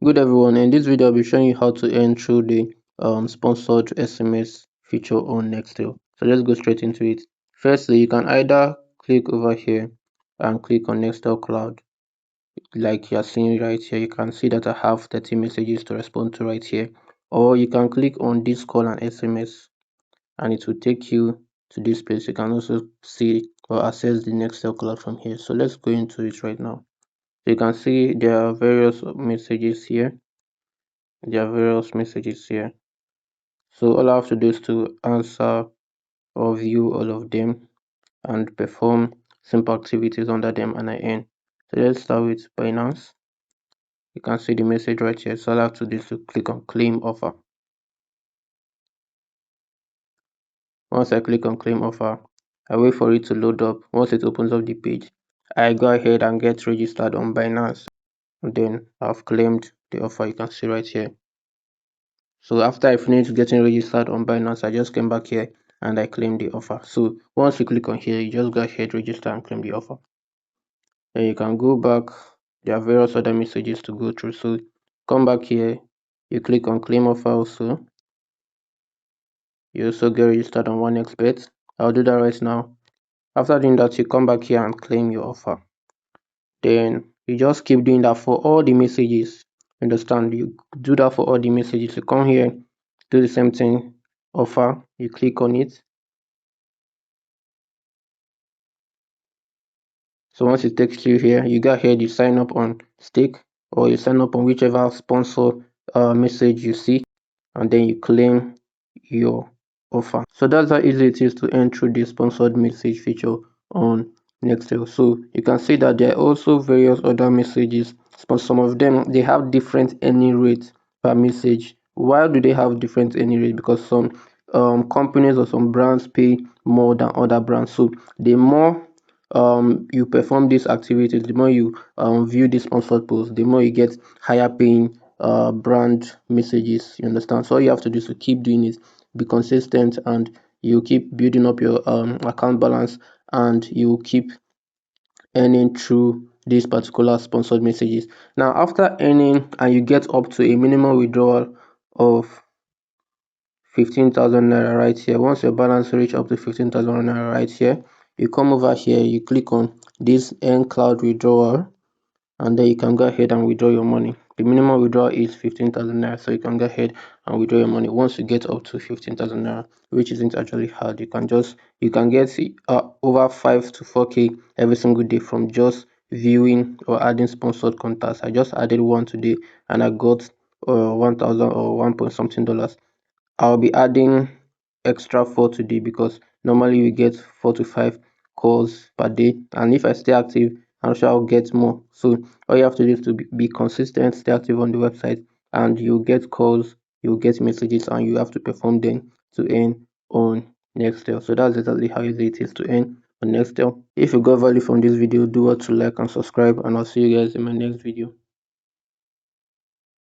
Good everyone, in this video I'll be showing you how to earn through the sponsored SMS feature on Nextel. So let's go straight into it. Firstly, you can either click over here and click on Nextel Cloud like you're seeing right here. You can see that I have 30 messages to respond to right here, or you can click on this call and SMS and it will take you to this place. You can also see or access the Nextel Cloud from here. So let's go into it right now. So you can see there are various messages here. So all I have to do is to answer or view all of them and perform simple activities under them and I earn. So let's start with Binance. You can see the message right here. So all I have to do is to click on claim offer. Once I click on claim offer, I wait for it to load up. Once it opens up the page, I go ahead and get registered on Binance. And then I've claimed the offer. You can see right here. So after I finished getting registered on Binance, I just came back here and I claimed the offer. So once you click on here, you just go ahead, register and claim the offer. Then you can go back. There are various other messages to go through. So come back here, you click on claim offer also. You also get registered on OneXBet. I'll do that right now. After doing that, you come back here and claim your offer. Then you just keep doing that for all the messages. Understand? You do that for all the messages. You come here, do the same thing, offer, you click on it. So once it takes you here, you go ahead, you sign up on Stake or you sign up on whichever sponsor message you see, and then you claim your offer. So that's how easy it is to earn through the sponsored message feature on Nextel. So you can see that there are also various other messages. Some of them they have different earning rates per message. Why do they have different earning rates? Because some companies or some brands pay more than other brands. So the more you perform these activities, the more you view this sponsored post, the more you get higher paying brand messages. You understand? So all you have to do is to keep doing it, be consistent, and you keep building up your account balance, and you keep earning through these particular sponsored messages. Now after earning and you get up to a minimum withdrawal of 15,000 naira right here, once your balance reach up to 15,000 naira right here, you come over here, you click on this earn cloud withdrawal, and then you can go ahead and withdraw your money. The minimum withdrawal is 15,000 naira, so you can go ahead and withdraw your money once you get up to 15,000 naira, which isn't actually hard. You can get over 5 to 4k every single day from just viewing or adding sponsored contacts. I just added one today and I got 1,000 or 1 point something dollars. I'll be adding extra 4 today because normally we get 4 to 5 calls per day, and if I stay active, I'm sure I'll get more. So all you have to do is to be consistent, stay active on the website, and you'll get calls, you'll get messages, and you have to perform them to earn on Nextel. So that's exactly how easy it is to earn on Nextel. If you got value from this video, do what to like and subscribe, and I'll see you guys in my next video.